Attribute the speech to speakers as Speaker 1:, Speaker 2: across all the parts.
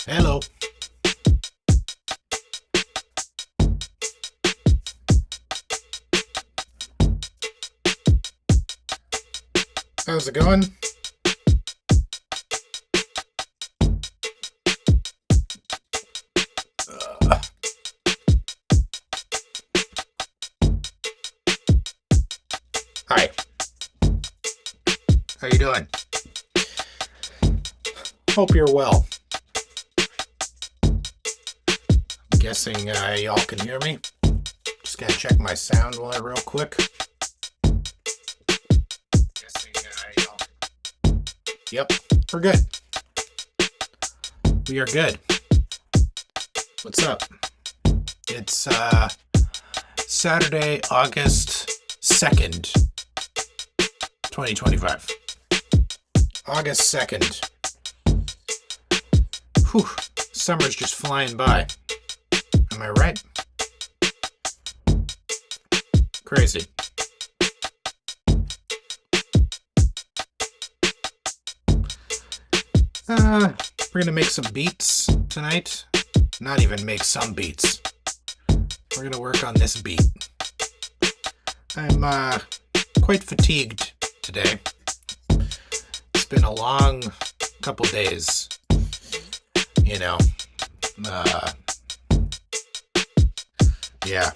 Speaker 1: Hello. How's it going? Hi. How you doing? Hope you're well. I'm guessing y'all can hear me. Just gotta check my sound real quick. Yep, we're good. We are good. What's up? It's Saturday, August 2nd, 2025. August 2nd. Whew, summer's just flying by. Am I right? Crazy. We're gonna make some beats tonight. Not even make some beats. We're gonna work on this beat. I'm quite fatigued today. It's been a long couple days. You know, yeah,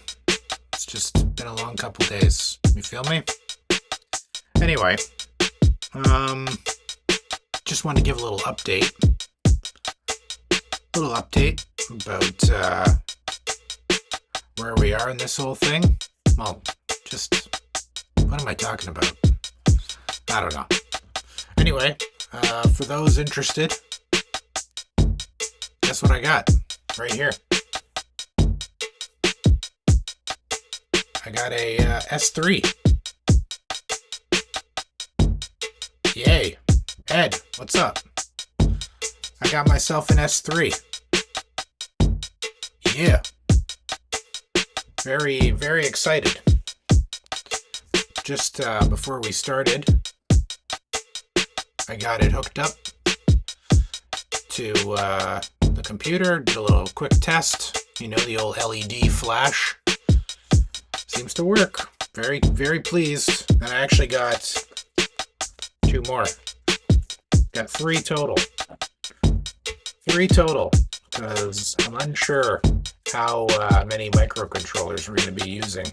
Speaker 1: it's just been a long couple days. You feel me? Anyway, just want to give a little update. About where we are in this whole thing. Well, just what am I talking about? I don't know. Anyway, for those interested, guess what I got right here? I got a S3. Yay. Ed, what's up? I got myself an S3. Yeah. Very, very excited. Just before we started, I got it hooked up to the computer, did a little quick test. You know, the old LED flash. Seems to work. Very, very pleased. And I actually got 2 more. Got 3 total. 3 total, because I'm unsure how many microcontrollers we're going to be using.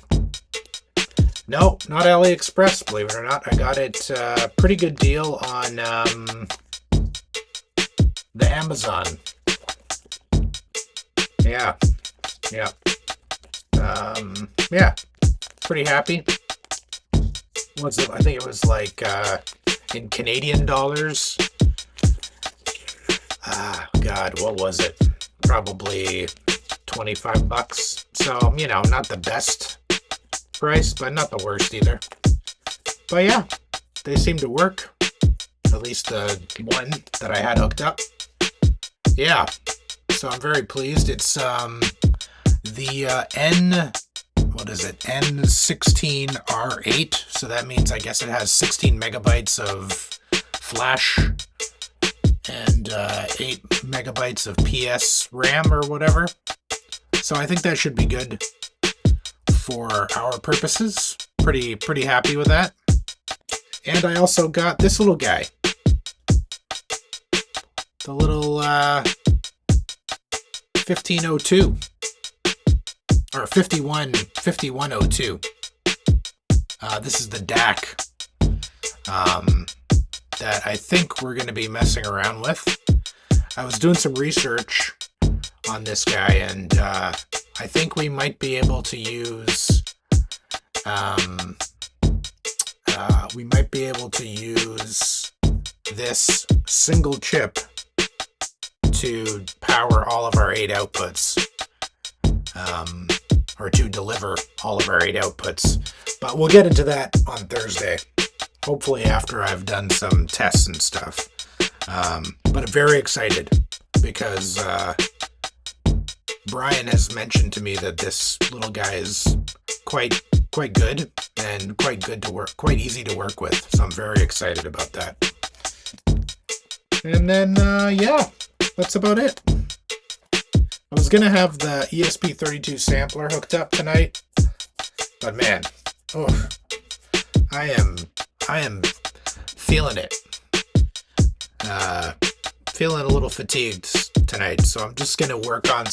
Speaker 1: No, not AliExpress, believe it or not. I got it pretty good deal on the Amazon. Yeah. Yeah, pretty happy. What's it? I think it was like in Canadian dollars. God, what was it? Probably 25 bucks. So, you know, not the best price, but not the worst either. But yeah, they seem to work. At least the one that I had hooked up. Yeah, so I'm very pleased. It's the N16R8. So that means I guess it has 16 megabytes of flash and 8 megabytes of PS RAM or whatever. So I think that should be good for our purposes. Pretty happy with that. And I also got this little guy. The little 1502 or 5102. This is the DAC that I think we're going to be messing around with. I was doing some research on this guy, and I think we might be able to use this single chip to power all of our 8 outputs, or to deliver all of our 8 outputs. But we'll get into that on Thursday, hopefully after I've done some tests and stuff. But I'm very excited because Brian has mentioned to me that this little guy is quite good and quite easy to work with. So I'm very excited about that. And then, yeah, that's about it. I was gonna have the ESP32 sampler hooked up tonight, but man, oh, I am feeling it. Feeling a little fatigued tonight, so I'm just gonna work on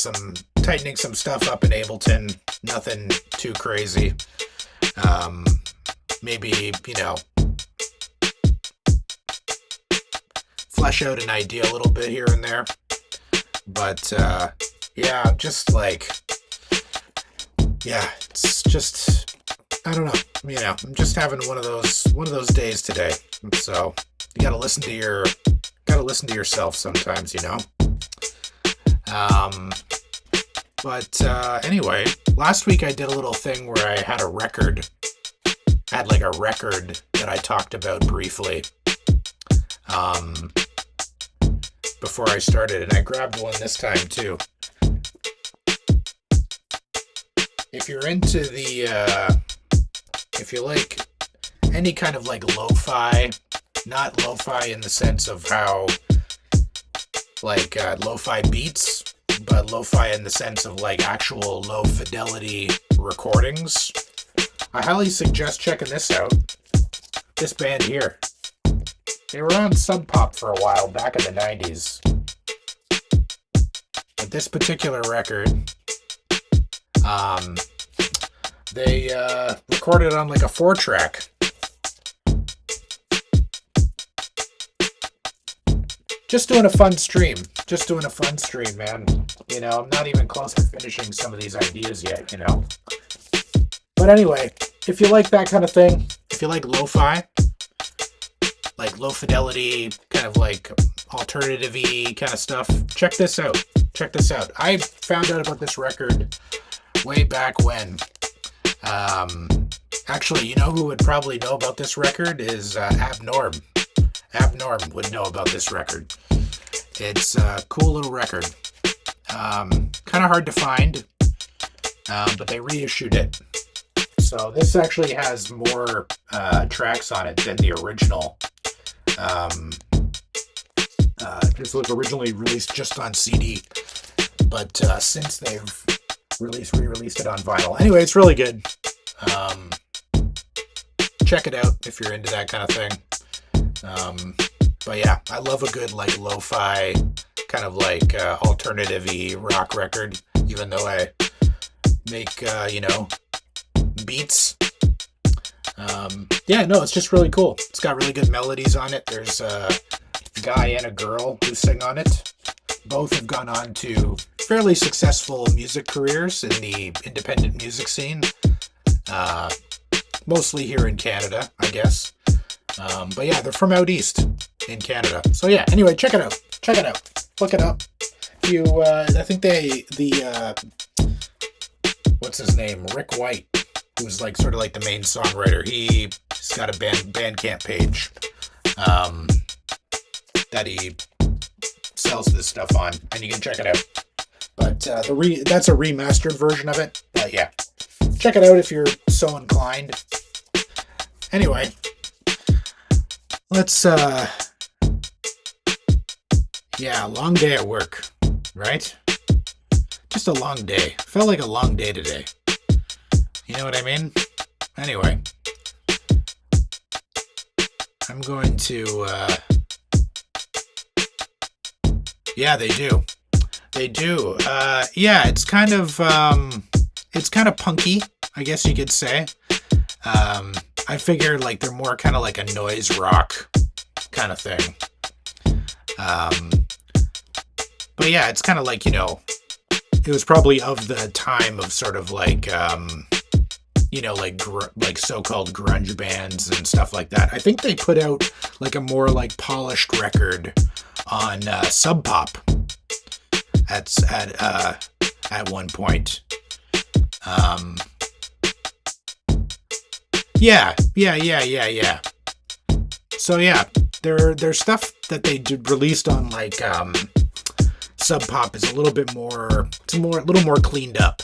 Speaker 1: tightening some stuff up in Ableton. Nothing too crazy. Maybe, flesh out an idea a little bit here and there. But yeah, I'm just like, yeah, it's just, I don't know. I'm just having one of those days today. So you gotta listen to yourself sometimes, But anyway, last week I did a little thing where I had a record. I had like a record that I talked about briefly before I started, and I grabbed one this time too. If you're into if you like any kind of like lo-fi, not lo-fi in the sense of how like lo-fi beats, but lo-fi in the sense of like actual low fidelity recordings, I highly suggest checking this out. This band here. They were on Sub Pop for a while back in the 90s. But this particular record, they recorded on like a 4-track. Just doing a fun stream, man. I'm not even close to finishing some of these ideas yet, But anyway, if you like that kind of thing, if you like lo-fi, like low fidelity, kind of like alternative-y kind of stuff, check this out. I found out about this record way back when. Actually, you know who would probably know about this record is Abnorm. Abnorm would know about this record. It's a cool little record. Kind of hard to find, but they reissued it. So this actually has more tracks on it than the original. This was originally released just on CD, but since they've re-released it on vinyl. Anyway, it's really good. Check it out if you're into that kind of thing. But yeah, I love a good like lo-fi kind of like alternative-y rock record, even though I make beats. Yeah, no, it's just really cool. It's got really good melodies on it. There's a guy and a girl who sing on it. Both have gone on to fairly successful music careers in the independent music scene. Mostly here in Canada, I guess. But yeah, they're from out east in Canada. So yeah, anyway, check it out. Look it up. I think what's his name? Rick White, who's like sort of like the main songwriter. He's got a Bandcamp page that he sells this stuff on, and you can check it out. But that's a remastered version of it. But yeah, check it out if you're so inclined. Anyway, let's long day at work, right? Just a long day. Felt like a long day today. You know what I mean? Anyway, I'm going to yeah, they do. Yeah, it's kind of punky, I guess you could say. I figure like they're more kind of like a noise rock kind of thing. But yeah, it's kind of like, it was probably of the time of sort of like, like so-called grunge bands and stuff like that. I think they put out like a more like polished record on Sub Pop at one point. Yeah. So yeah, their stuff that they released on like Sub Pop is a little more cleaned up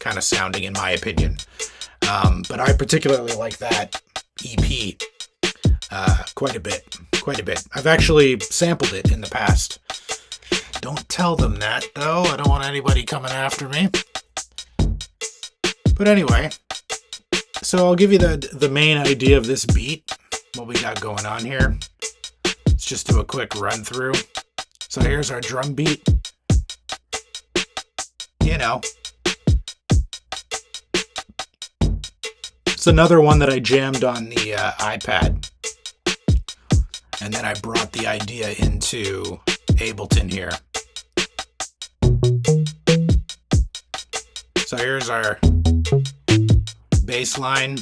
Speaker 1: kind of sounding, in my opinion. But I particularly like that EP quite a bit. I've actually sampled it in the past. Don't tell them that, though. I don't want anybody coming after me. But anyway, so I'll give you the main idea of this beat, what we got going on here. Let's just do a quick run through. So here's our drum beat. You know. It's another one that I jammed on the iPad. And then I brought the idea into Ableton here. So here's our bass line.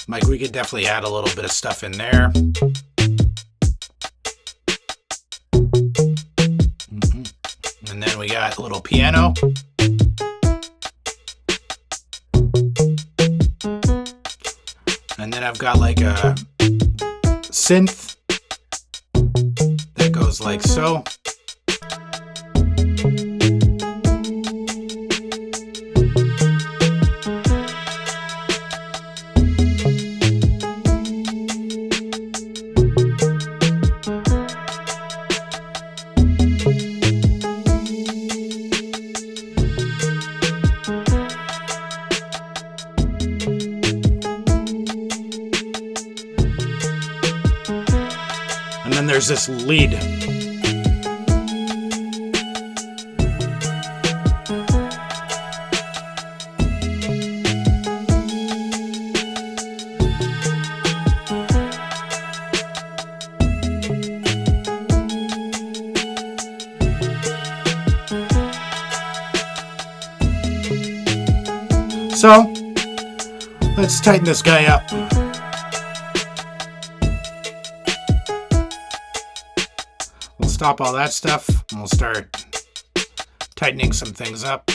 Speaker 1: Like, we could definitely add a little bit of stuff in there. And then we got a little piano. And then I've got like a synth that goes like so. And then there's this lead. So, let's tighten this guy up. We'll stop all that stuff and we'll start tightening some things up.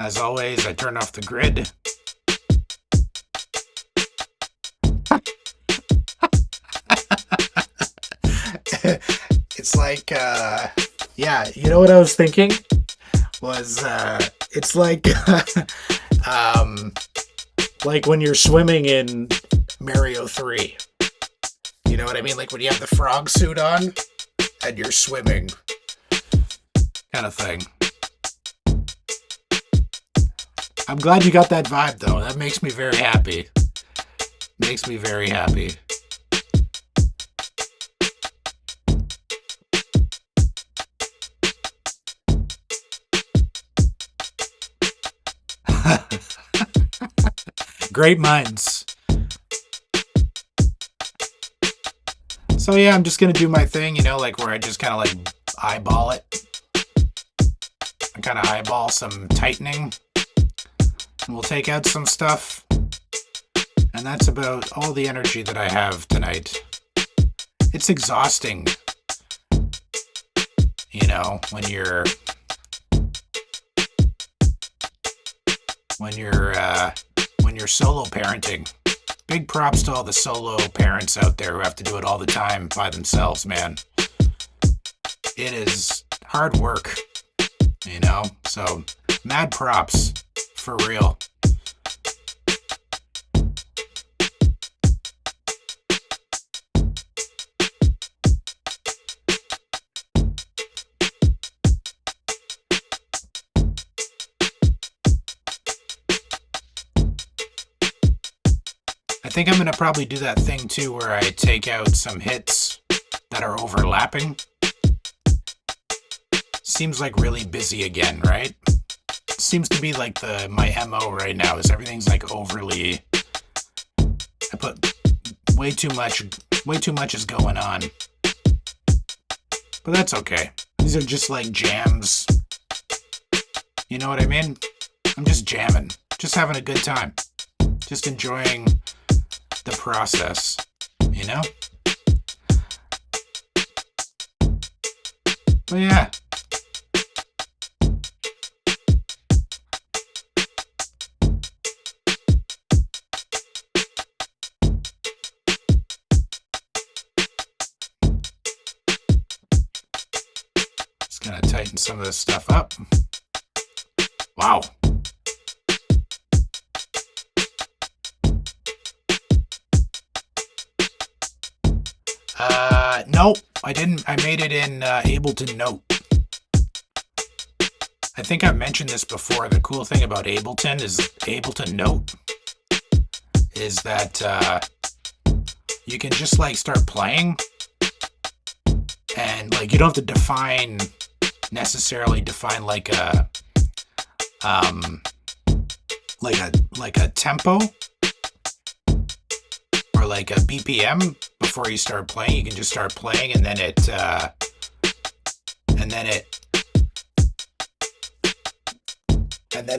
Speaker 1: As always, I turn off the grid. It's like, yeah, you know what I was thinking? It's like, like when you're swimming in Mario 3. You know what I mean? Like when you have the frog suit on and you're swimming. Kind of thing. I'm glad you got that vibe, though. That makes me very happy. Makes me very happy. Great minds. So yeah, I'm just gonna do my thing, you know, like where I just kind of like eyeball it. I kind of eyeball some tightening. And we'll take out some stuff. And that's about all the energy that I have tonight. It's exhausting, you know, when you're solo parenting. Big props to all the solo parents out there who have to do it all the time by themselves, man. It is hard work, you know? So, mad props, for real. I think I'm going to probably do that thing too where I take out some hits that are overlapping. Seems like really busy again, right? Seems to be like my MO right now is everything's like overly... I put way too much is going on. But that's okay. These are just like jams. You know what I mean? I'm just jamming. Just having a good time. Just enjoying the process, you know? But yeah. Just gonna tighten some of this stuff up. Wow. Nope, I didn't. I made it in Ableton Note. I think I've mentioned this before. The cool thing about Ableton Note is that you can just like start playing, and like you don't have to necessarily define like a tempo or like a BPM before you start playing. You can just start playing, and then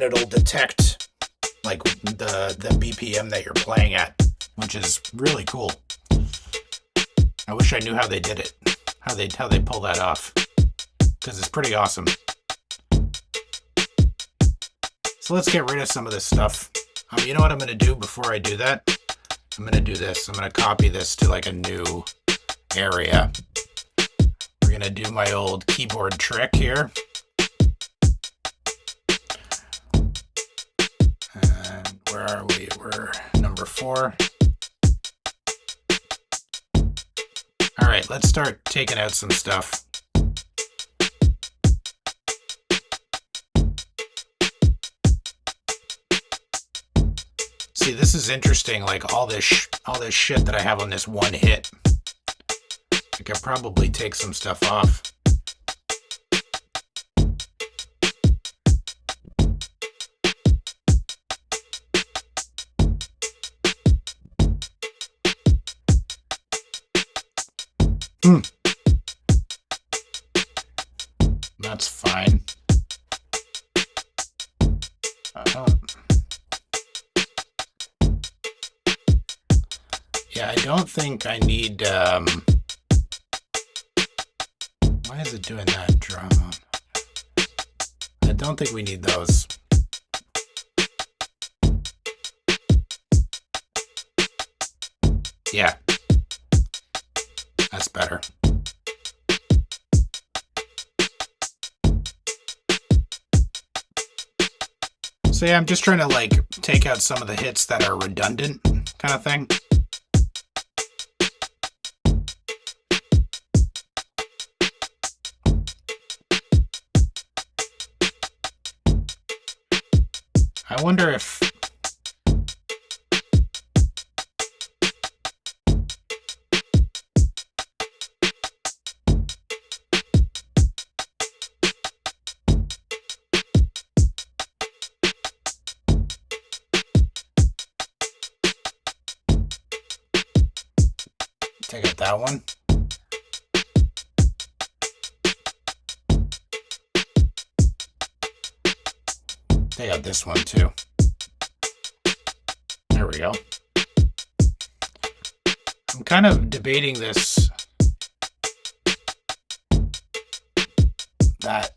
Speaker 1: it'll detect like the BPM that you're playing at, which is really cool. I wish I knew how they did it, how they pull that off, because it's pretty awesome. So let's get rid of some of this stuff. You know what I'm going to do before I do that? I'm going to do this. I'm going to copy this to like a new area. We're going to do my old keyboard trick here. And where are we? We're number 4. All right, let's start taking out some stuff. See, this is interesting, like all this shit that I have on this one hit. I could probably take some stuff off. That's fine. Yeah, I don't think I need, why is it doing that drum? I don't think we need those. Yeah. That's better. So yeah, I'm just trying to like take out some of the hits that are redundant kind of thing. I wonder if take out that one. Take out this one too. There we go. I'm kind of debating this. That.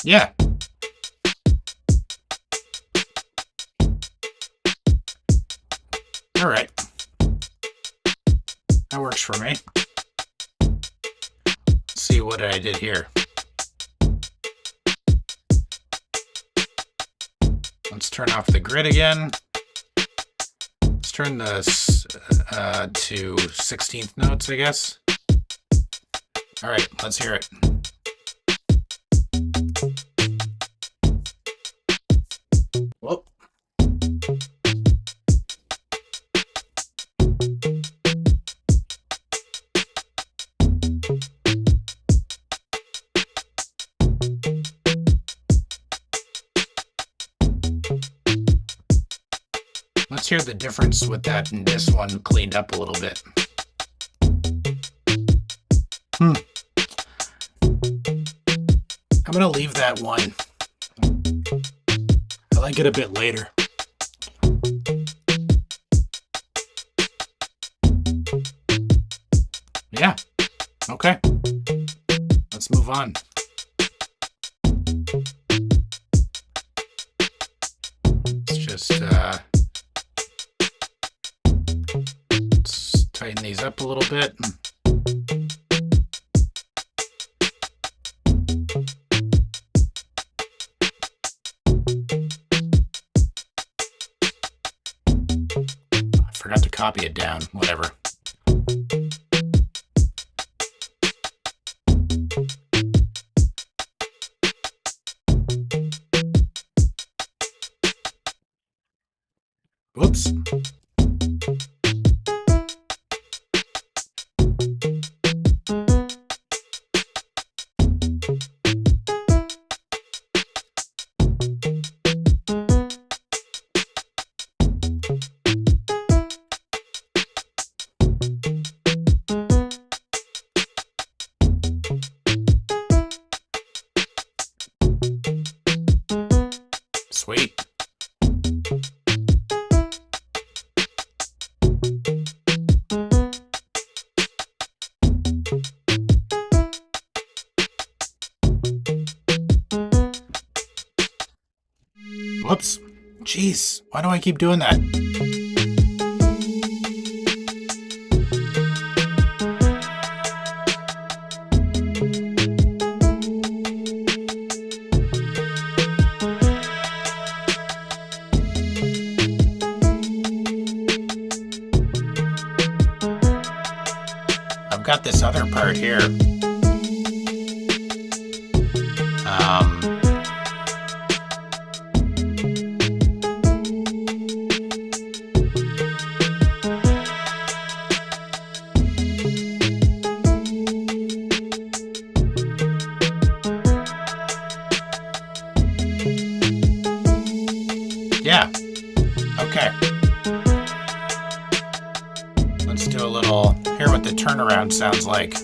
Speaker 1: Yeah. All right. That works for me. Let's see what I did here. Let's turn off the grid again. Let's turn this to 16th notes, I guess. All right, let's hear it. Whoop. Let's hear the difference with that and this one cleaned up a little bit. I'm gonna leave that one. I like it a bit later. Yeah. Okay. Let's move on. Let's just let's Tighten these up a little bit. I forgot to copy it down, whatever. Whoops. Sweet. Whoops. Jeez, why do I keep doing that? I've got this other part here. Yeah. Okay. Let's do a little, hear what the turnaround sounds like.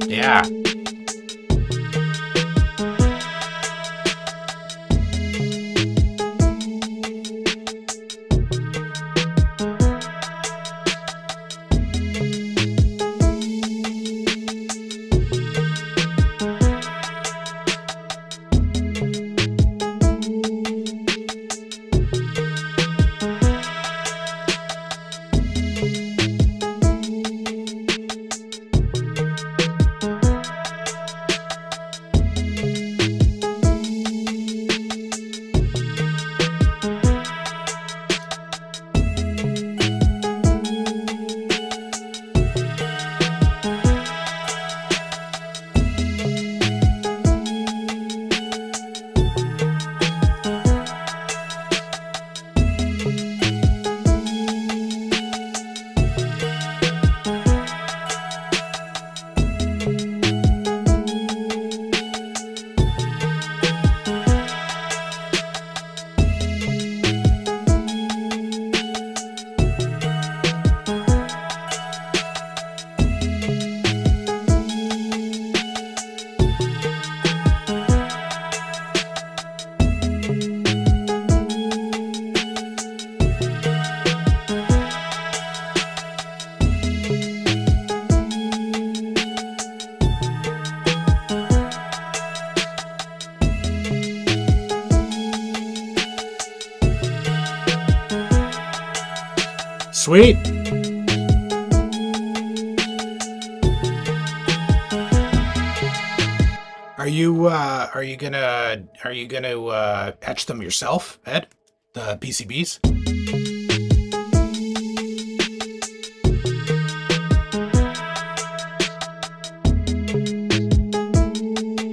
Speaker 1: Yeah. Sweet. Are you gonna etch them yourself, Ed? The PCBs?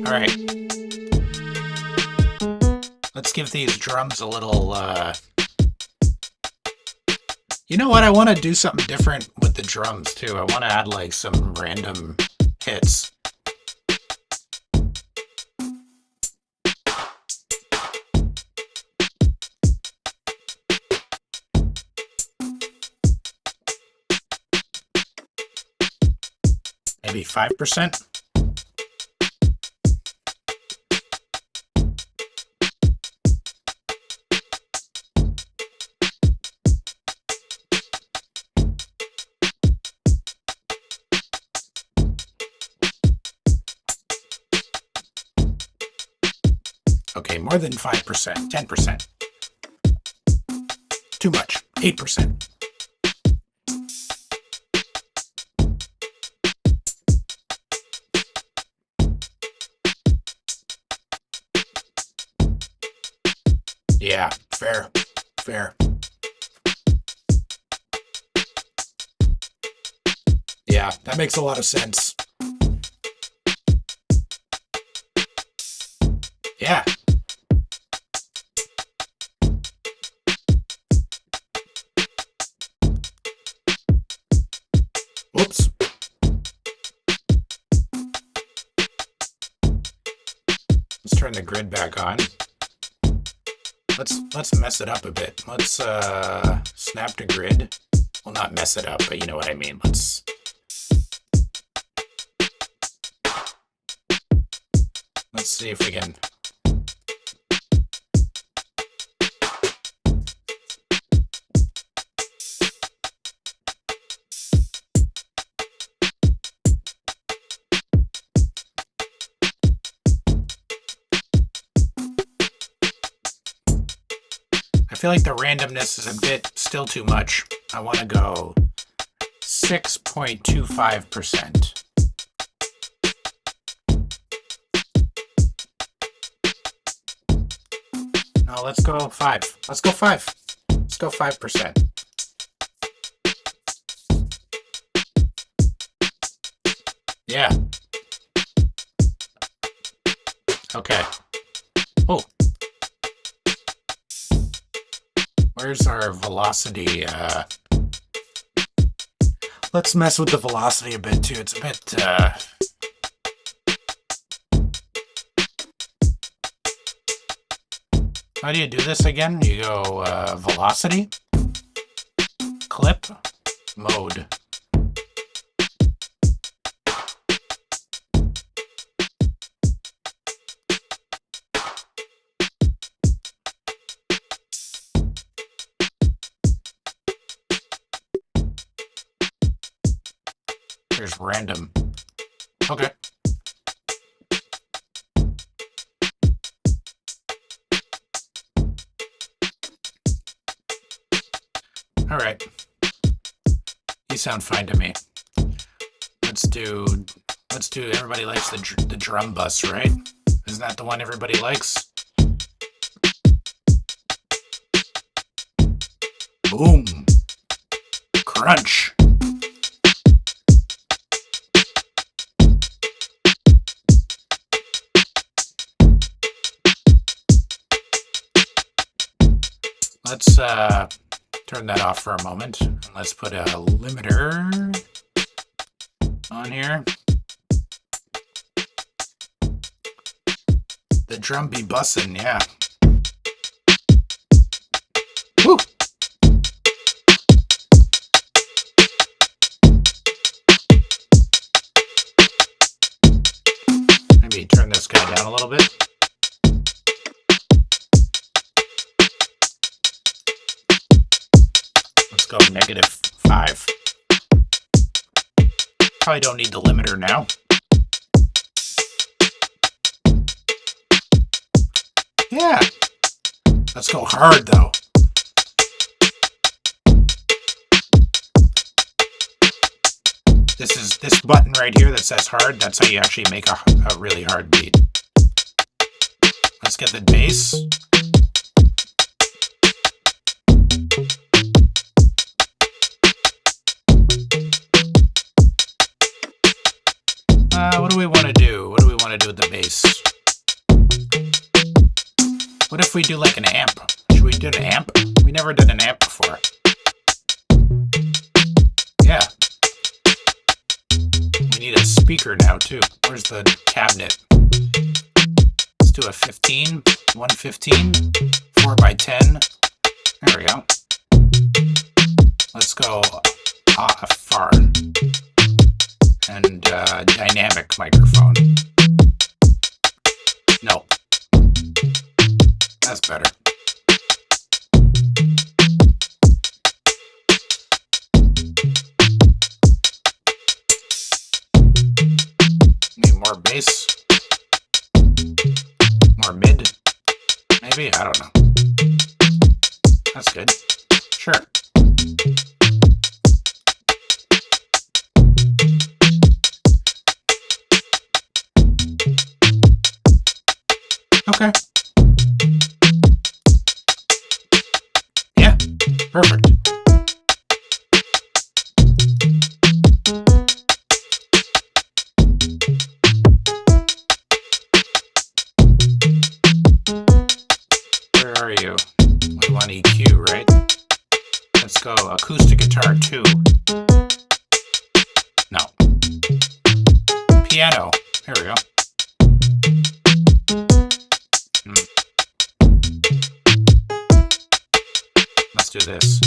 Speaker 1: All right. Let's give these drums a little, You know what? I want to do something different with the drums, too. I want to add, like, some random hits. Maybe 5%? Okay, more than 5%, 10%. Too much, 8%. Yeah, fair, fair. Yeah, that makes a lot of sense. Yeah. Whoops. Let's turn the grid back on. Let's mess it up a bit. Let's snap to grid. Well, not mess it up, but you know what I mean. Let's see if we can. I feel like the randomness is a bit still too much. I want to go 6.25%. No, let's go 5. Let's go 5. Let's go 5%. Yeah. Okay. Oh. Where's our velocity? Let's mess with the velocity a bit too. It's a bit how do you do this again? You go velocity, clip, mode. There's random. Okay. All right. You sound fine to me. Let's do everybody likes the drum bus, right? Isn't that the one everybody likes? Boom. Crunch. Let's turn that off for a moment. And let's put a limiter on here. The drum be bussin', yeah. Woo! Maybe turn this guy down a little bit. Let's go -5. Probably don't need the limiter now. Yeah. Let's go hard though. This button right here that says hard, that's how you actually make a really hard beat. Let's get the bass. What do we want to do? What do we want to do with the bass? What if we do like an amp? Should we do an amp? We never did an amp before. Yeah. We need a speaker now too. Where's the cabinet? Let's do a 15, 115, 4x10. There we go. Let's go far. And dynamic microphone. No. That's better. Need more bass. More mid. maybe? I don't know. That's good. Sure. Okay. Yeah, perfect. Where are you? We want EQ, right? Let's go acoustic guitar 2. No. Piano. Here we go. Let's do this.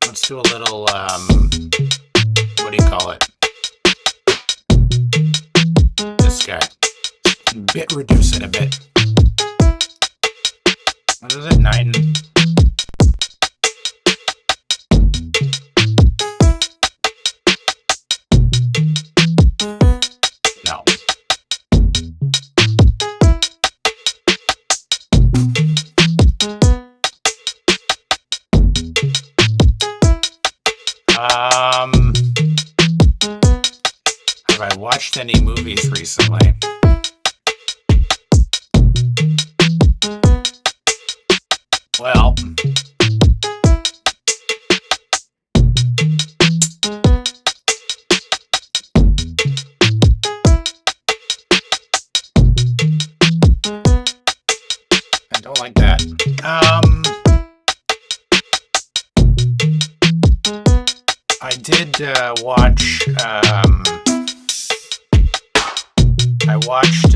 Speaker 1: Let's do a little, what do you call it? This guy. Bit reduce it a bit. What is it? 9. No. Have I watched any movies recently? Well, I don't like that. I did watch. I watched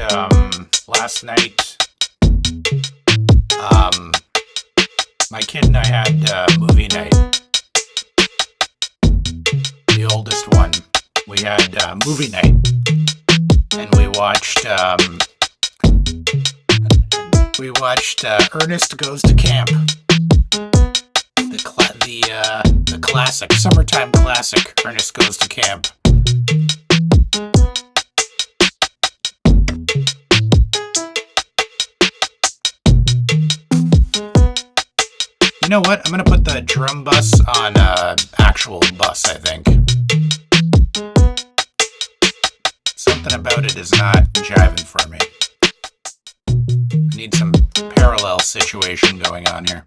Speaker 1: last night. My kid and I had movie night. The oldest one. We had movie night, and we watched. Ernest Goes to Camp. The classic, summertime classic. Ernest Goes to Camp. You know what? I'm gonna put the drum bus on actual bus, I think. Something about it is not jiving for me. I need some parallel situation going on here.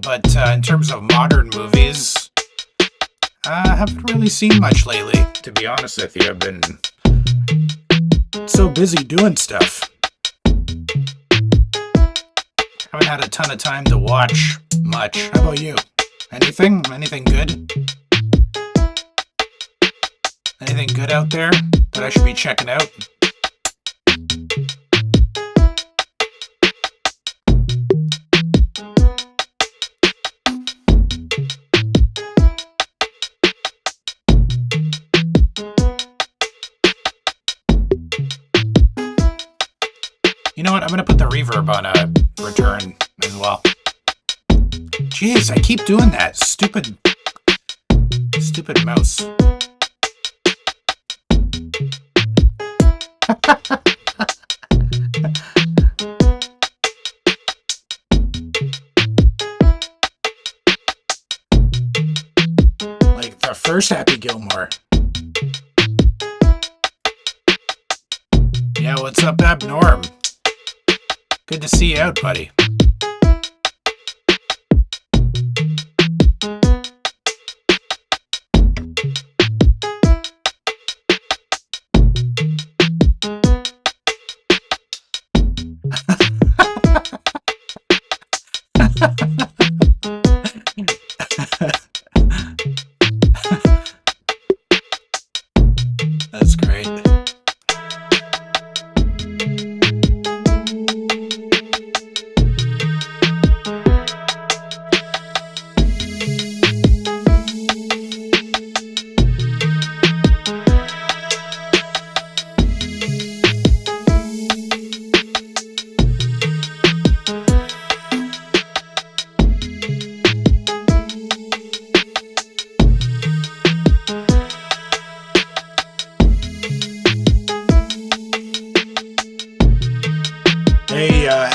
Speaker 1: But in terms of modern movies, I haven't really seen much lately, to be honest with you. I've been so busy doing stuff. Haven't had a ton of time to watch much. How about you? Anything? Anything good? Anything good out there that I should be checking out? You know what? I'm going to put the reverb on a return as well. Jeez, I keep doing that. Stupid mouse. Like the first Happy Gilmore. Yeah, what's up, Abnorm? Good to see you out, buddy. That's great.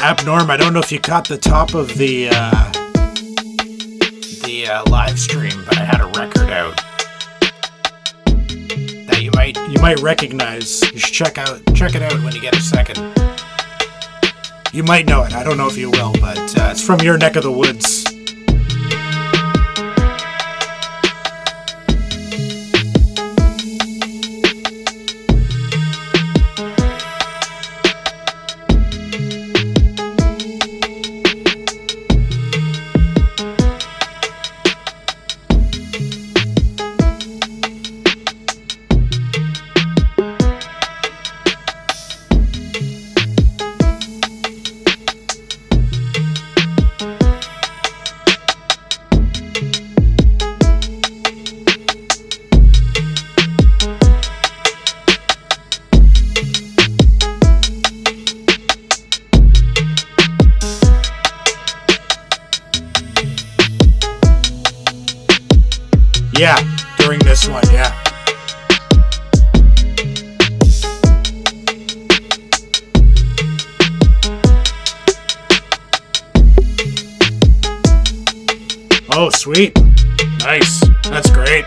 Speaker 1: Abnorm, I don't know if you caught the top of the live stream, but I had a record out that you might recognize. You should check it out when you get a second. You might know it. I don't know if you will, but it's from your neck of the woods. Yeah, during this one, yeah. Oh, sweet. Nice. That's great.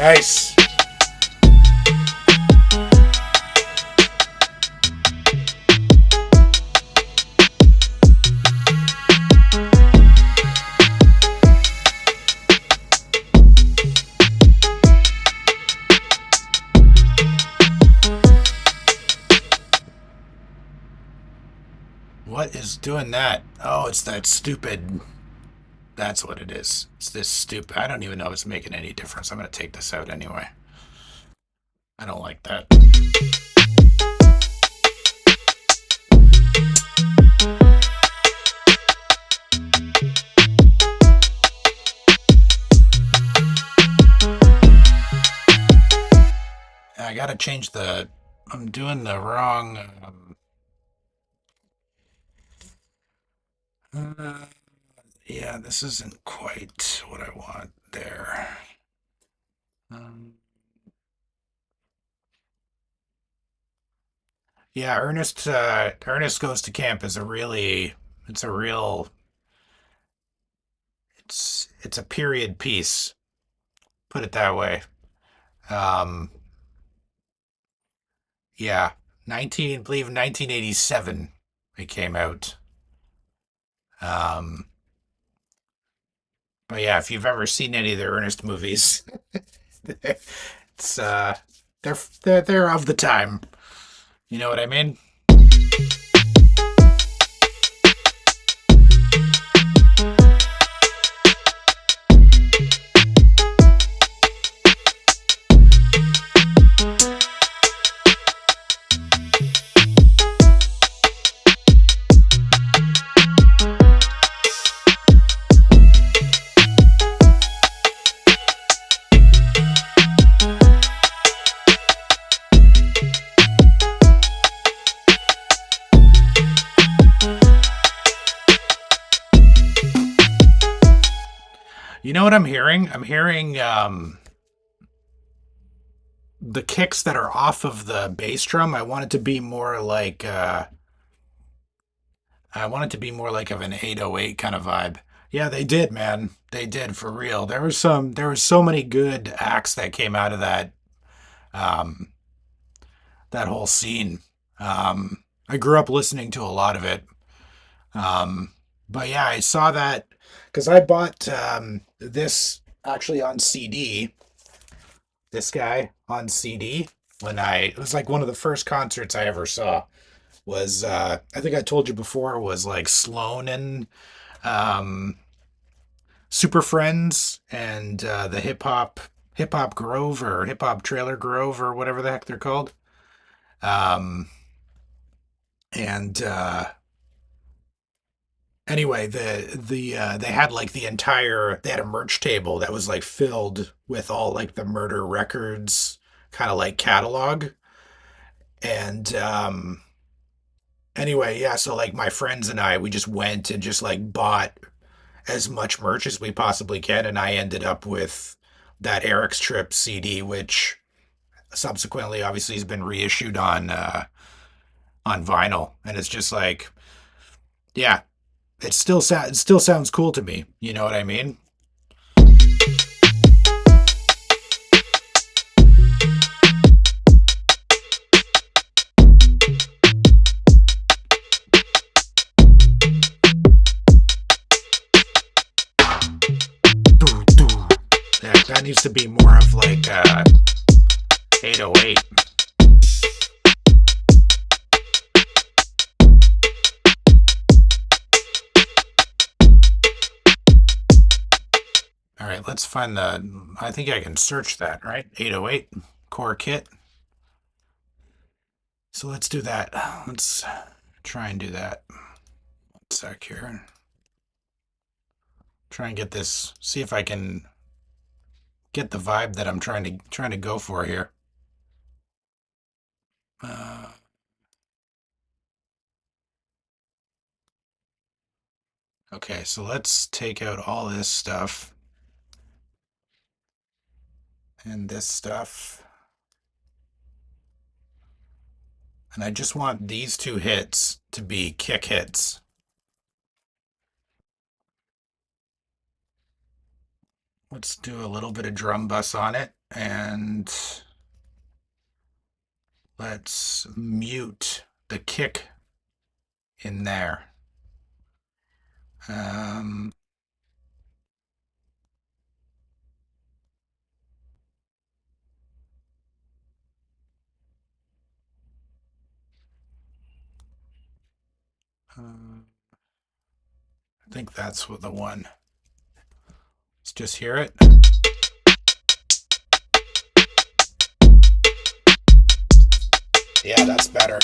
Speaker 1: Nice. What is doing that? Oh, it's that stupid... That's what it is. It's this stupid... I don't even know if it's making any difference. I'm going to take this out anyway. I don't like that. I got to change the... I'm doing the wrong... yeah, this isn't quite what I want there. Yeah, Ernest Goes to Camp is a really, it's a real, it's a period piece, put it that way. Um, yeah, believe 1987 it came out. Um, but yeah, if you've ever seen any of the Ernest movies, it's they're of the time. You know what I mean? You know what I'm hearing? I'm hearing the kicks that are off of the bass drum. I want it to be more like of an 808 kind of vibe. Yeah, they did, man. They did for real. There was so many good acts that came out of um that whole scene. I grew up listening to a lot of it. Um, but yeah, I saw that because I bought this actually on CD, this guy on CD it was like one of the first concerts I ever saw was I think I told you before was like Sloan and um, Super Friends and the Hip Hop Grove or Hip Hop Trailer Grove or whatever the heck they're called. Um, and Anyway, they had like they had a merch table that was like filled with all like the Murder Records kind of like catalog. And Anyway, yeah, so like my friends and I, we just went and just like bought as much merch as we possibly can, and I ended up with that Eric's Trip CD, which subsequently obviously has been reissued on vinyl, and it's just like, yeah, it still sounds cool to me. You know what I mean? Yeah, that needs to be more of like 808. All right, let's find I think I can search that, right? 808 core kit. So let's do that. Let's try and do that. 1 sec here. Try and get this, see if I can get the vibe that I'm trying to go for here. Uh, okay, so let's take out all this stuff and this stuff. And I just want these two hits to be kick hits. Let's do a little bit of drum bus on it, and let's mute the kick in there. Um, I think that's the one. Let's just hear it. Yeah, that's better.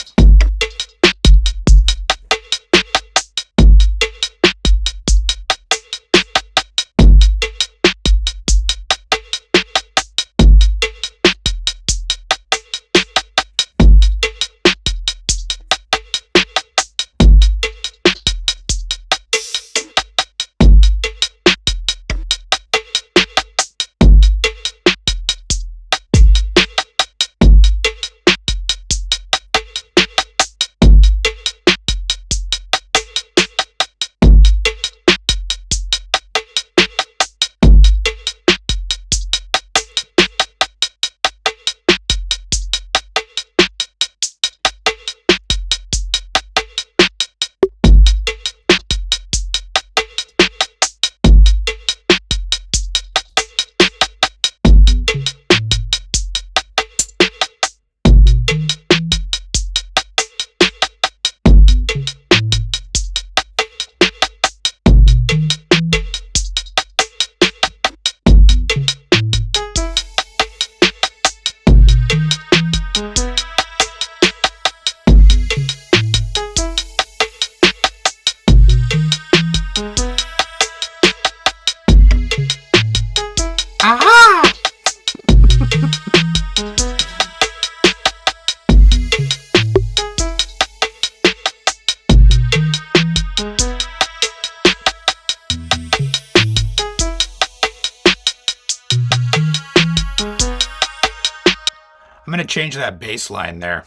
Speaker 1: I'm going to change that bass line there.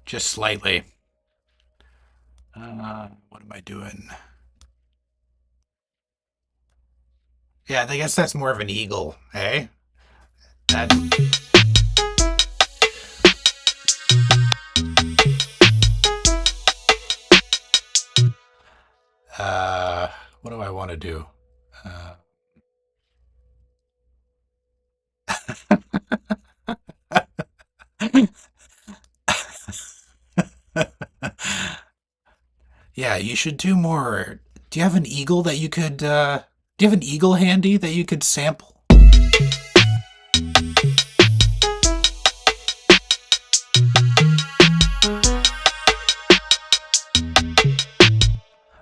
Speaker 1: Just slightly. What am I doing? Yeah, I guess that's more of an eagle, eh? That... what do I want to do? Yeah, you should do more. Do you have an eagle that you could, do you have an eagle handy that you could sample?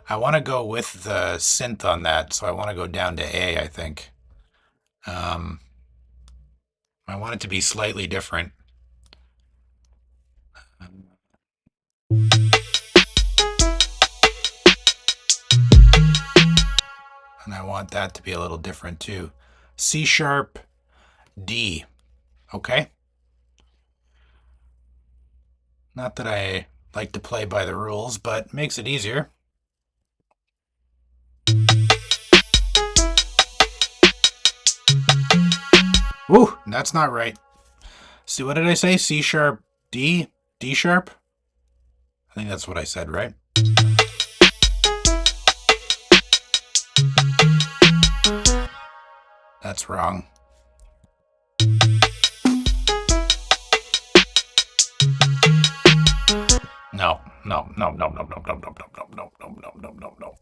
Speaker 1: I want to go with the synth on that, so I want to go down to A, I think. I want it to be slightly different. And I want that to be a little different too. C sharp, D. Okay? Not that I like to play by the rules, but it makes it easier. Ooh, that's not right. See, what did I say? C sharp, D? D sharp? I think that's what I said, right? That's wrong. No, no, no, no, no, no, no, no, no, no, no, no, no, no, no, no.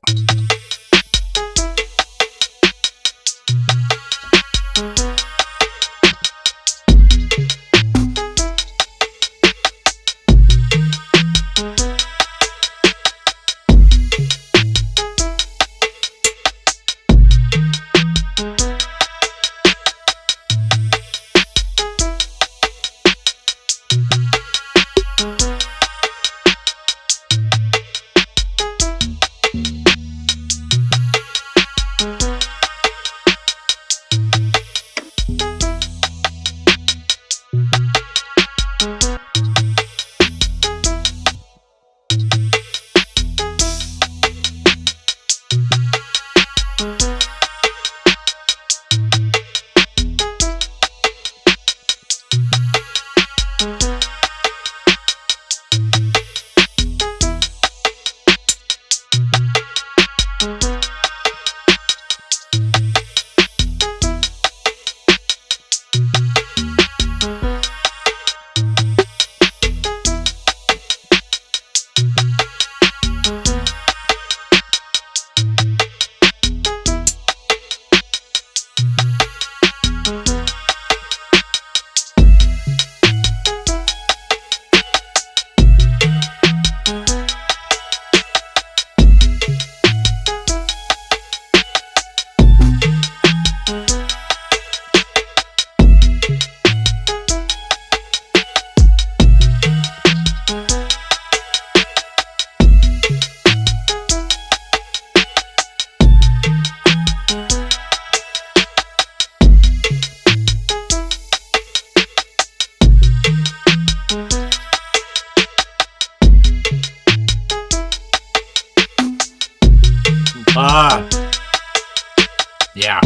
Speaker 1: Yeah.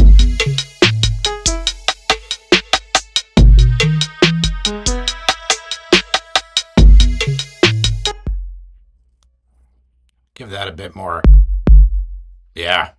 Speaker 1: Give that a bit more. Yeah.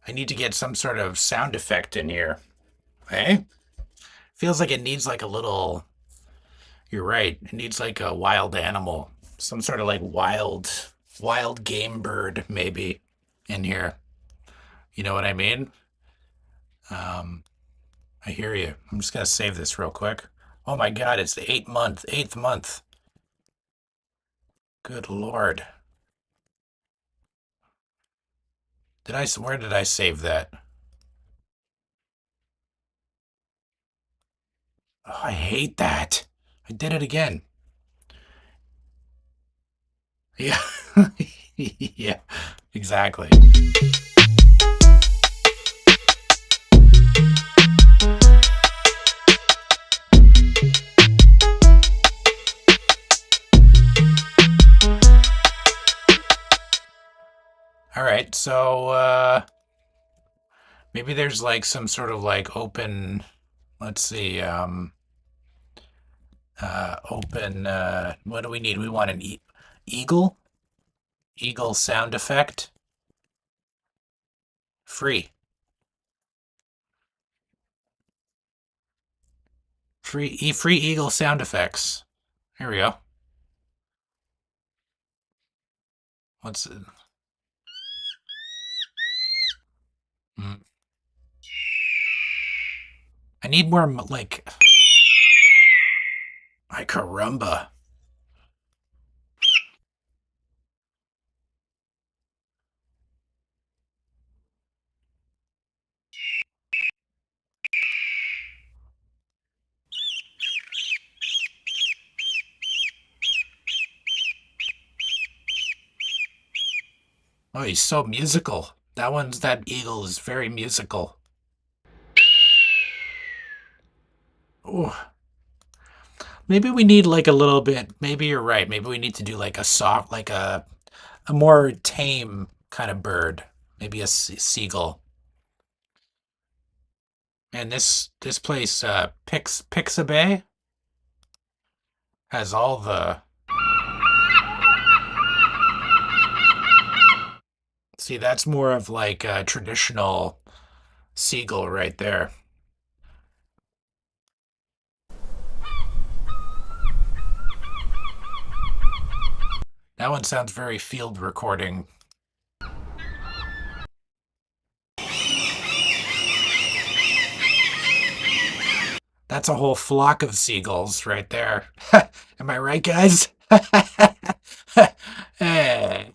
Speaker 1: I need to get some sort of sound effect in here. Hey? Feels like it needs like a little. You're right. It needs like a wild animal. Some sort of like wild game bird, maybe, in here. You know what I mean? Um, I hear you. I'm just gonna save this real quick. Oh my God, it's the eighth month. Good Lord. Where did I save that? Oh, I hate that. I did it again. Yeah. Yeah, exactly. All right, so maybe there's like some sort of like open, let's see, open, what do we need? We want an eagle? Eagle sound effect? Free. Free eagle sound effects. Here we go. What's it? Mm. I need more like, ay caramba. Oh, he's so musical. That eagle is very musical. Oh, maybe we need like a little bit. Maybe you're right. Maybe we need to do like a soft, like a more tame kind of bird. Maybe a seagull. And this place, Pixabay, has all the. See, that's more of like a traditional seagull right there. That one sounds very field recording. That's a whole flock of seagulls right there. Am I right, guys? Hey.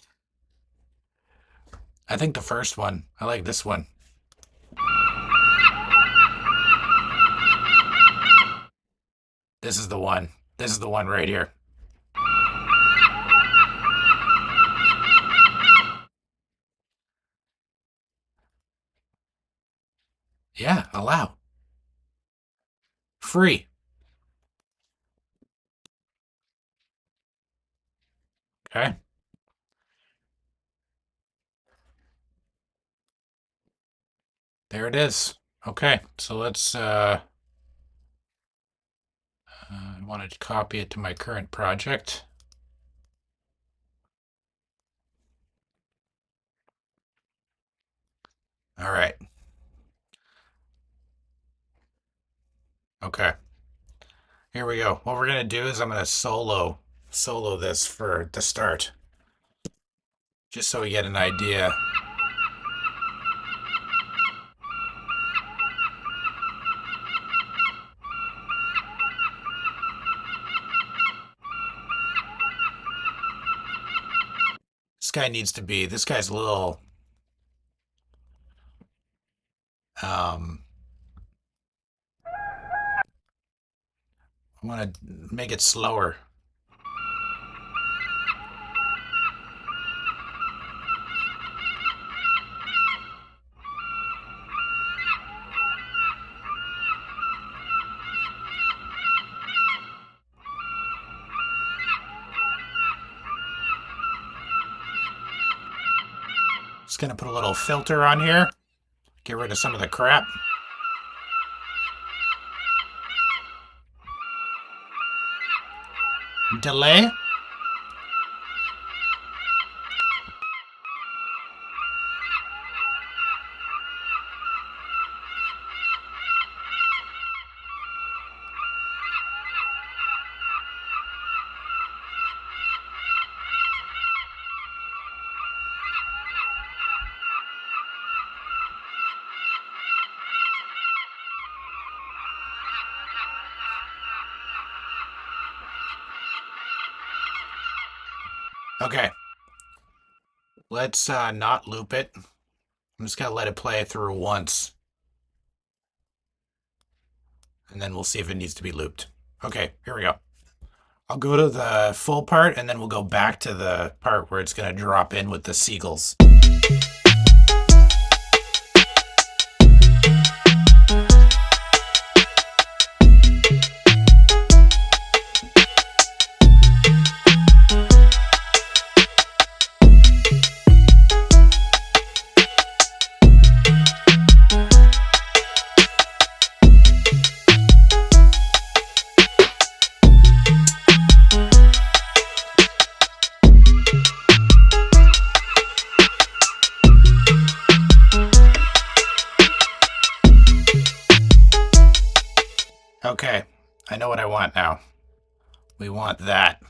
Speaker 1: I think the first one. I like this one. This is the one. This is the one right here. Yeah, allow. Free. Okay. There it is. Okay. So let's I wanted to copy it to my current project. All right. Okay. Here we go. What we're gonna do is I'm gonna solo this for the start, just so we get an idea. This guy's a little, um, I want to make it slower. Just gonna put a little filter on here, get rid of some of the crap. Delay. Okay. Let's not loop it. I'm just gonna let it play through once. And then we'll see if it needs to be looped. Okay, here we go. I'll go to the full part and then we'll go back to the part where it's gonna drop in with the seagulls. Okay, I know what I want now. We want that.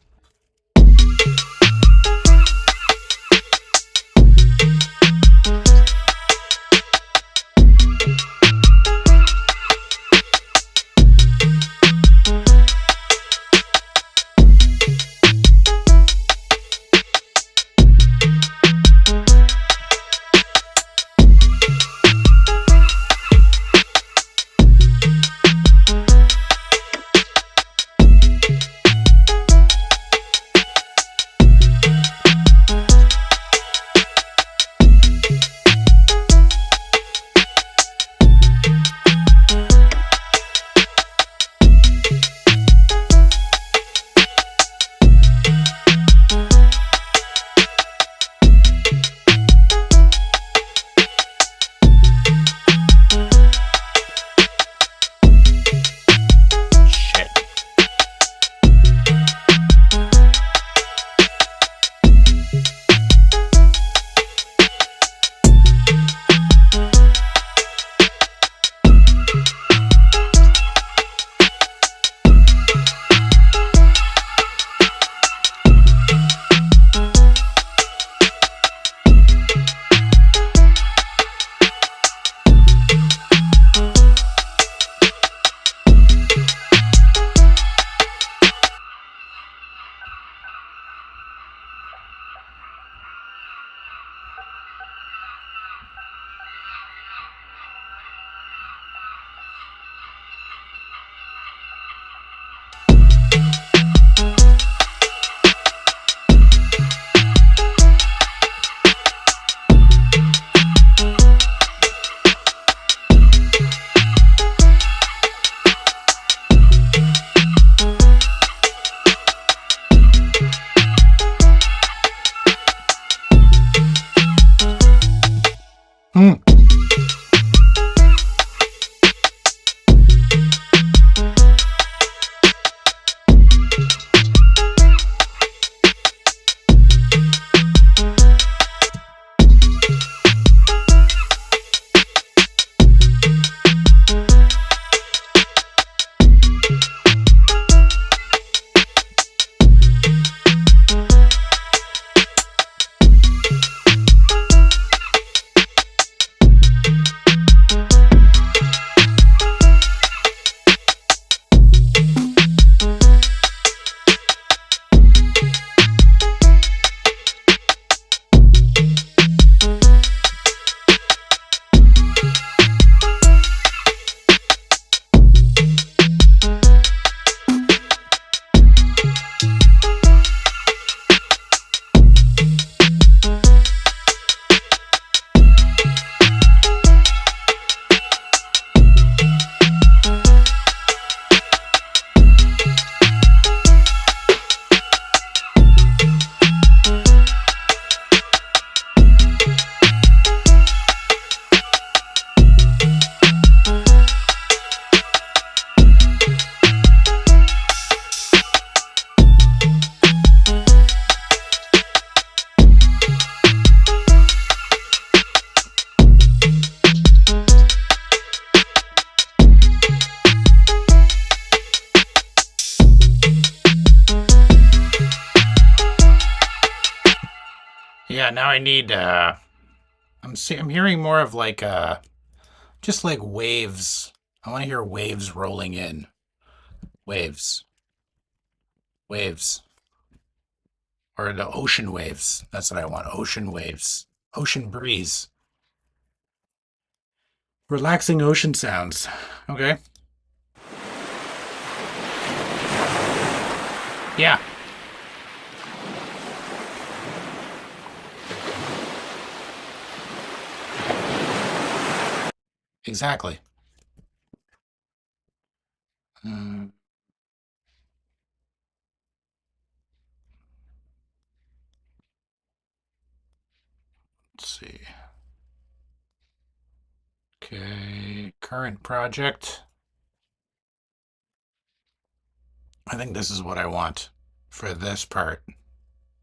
Speaker 1: Yeah, now I need I'm hearing more of like just like waves. I want to hear waves rolling in. Waves. Waves. Or the ocean waves. That's what I want. Ocean waves. Ocean breeze. Relaxing ocean sounds. Okay. Yeah. Exactly. Mm, let's see. Okay. Current project. I think this is what I want for this part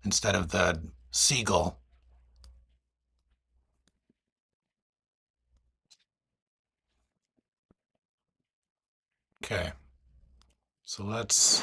Speaker 1: instead of the seagull. Okay. So let's.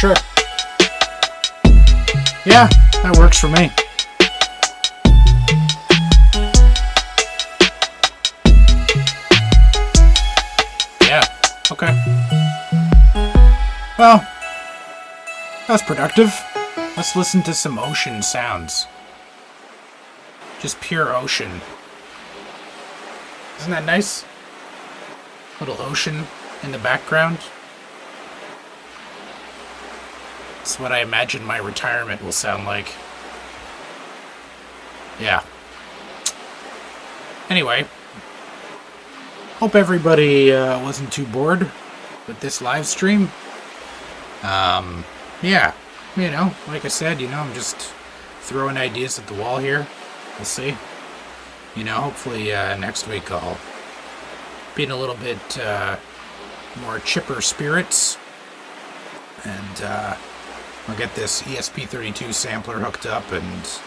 Speaker 1: sure. Yeah, that works for me. Yeah, okay. Well, that's productive. Let's listen to some ocean sounds. Just pure ocean. Isn't that nice? Little ocean in the background. That's what I imagine my retirement will sound like. Yeah. Anyway, hope everybody wasn't too bored with this live stream. Yeah, you know, like I said, you know, I'm just throwing ideas at the wall here. We'll see. You know, hopefully next week I'll be in a little bit more chipper spirits, and I'll get this ESP32 sampler hooked up, and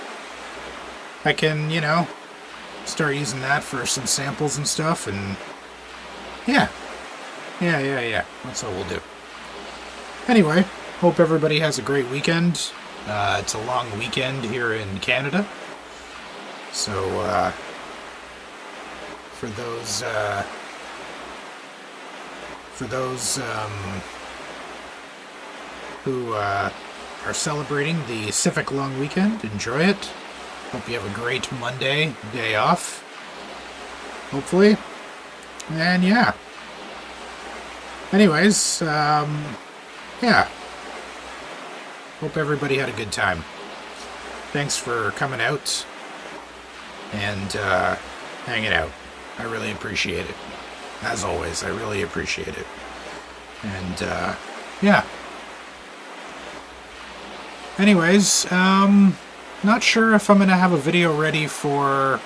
Speaker 1: I can, you know, start using that for some samples and stuff, and yeah. That's what we'll do. Anyway, hope everybody has a great weekend. It's a long weekend here in Canada, so for those who are celebrating the Civic Long Weekend, enjoy it. Hope you have a great Monday, day off, hopefully. And yeah. Anyways, yeah. Hope everybody had a good time. Thanks for coming out and hanging out. I really appreciate it. As always, I really appreciate it. And yeah. Anyways, not sure if I'm going to have a video ready for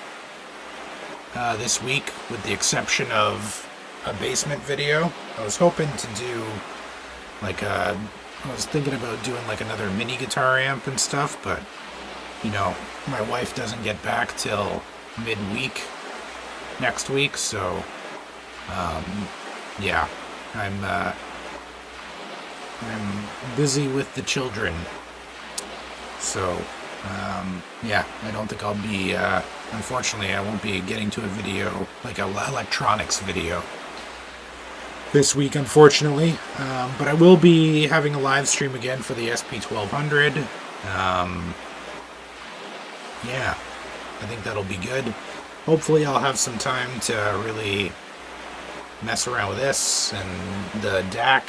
Speaker 1: this week, with the exception of a basement video. I was hoping to do like I was thinking about doing like another mini guitar amp and stuff, but you know, my wife doesn't get back till midweek next week, so yeah, I'm busy with the children. So, yeah, I don't think I'll be, unfortunately, I won't be getting to a video, like an electronics video this week, unfortunately. But I will be having a live stream again for the SP1200. Yeah, I think that'll be good. Hopefully I'll have some time to really mess around with this and the DAC.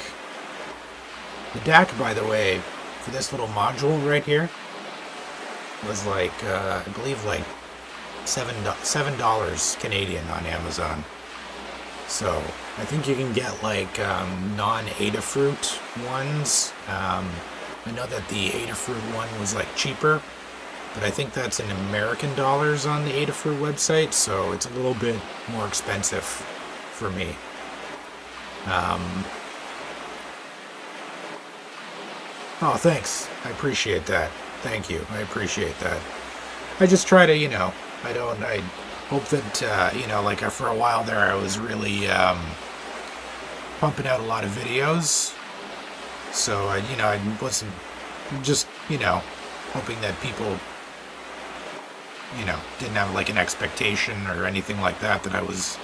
Speaker 1: The DAC, by the way, for this little module right here, was like, I believe like $7 Canadian on Amazon. So I think you can get like non-Adafruit ones. I know that the Adafruit one was like cheaper, but I think that's in American dollars on the Adafruit website, so it's a little bit more expensive for me. Oh, thanks. I appreciate that. Thank you. I appreciate that. I just try to, you know, I hope that, you know, like for a while there I was really pumping out a lot of videos. So, you know, I wasn't just, you know, hoping that people, you know, didn't have like an expectation or anything like that I was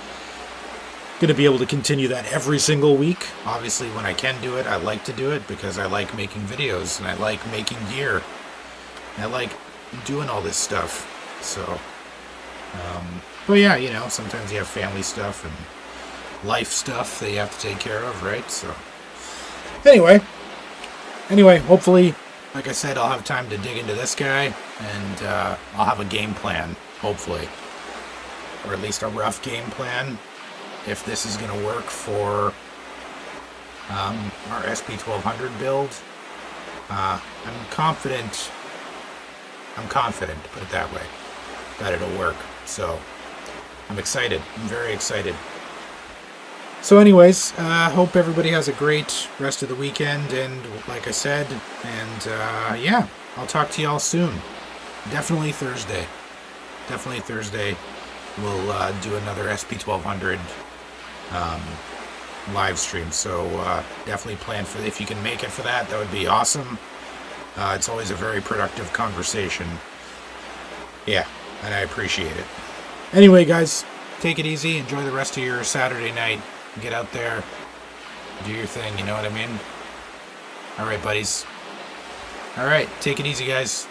Speaker 1: going to be able to continue that every single week. Obviously, when I can do it, I like to do it because I like making videos and I like making gear. And I like doing all this stuff. So, but yeah, you know, sometimes you have family stuff and life stuff that you have to take care of, right? So, anyway, hopefully, like I said, I'll have time to dig into this guy, and I'll have a game plan, hopefully, or at least a rough game plan, if this is going to work for our SP1200 build. I'm confident, put it that way, that it'll work. So I'm excited. I'm very excited. So anyways, hope everybody has a great rest of the weekend, and like I said, and yeah, I'll talk to y'all soon. Definitely Thursday. We'll do another SP1200 live stream. So definitely plan for, if you can make it for that, that would be awesome. It's always a very productive conversation. Yeah, and I appreciate it. Anyway, guys, take it easy. Enjoy the rest of your Saturday night. Get out there, do your thing, you know what I mean? All right, buddies. All right, take it easy, guys.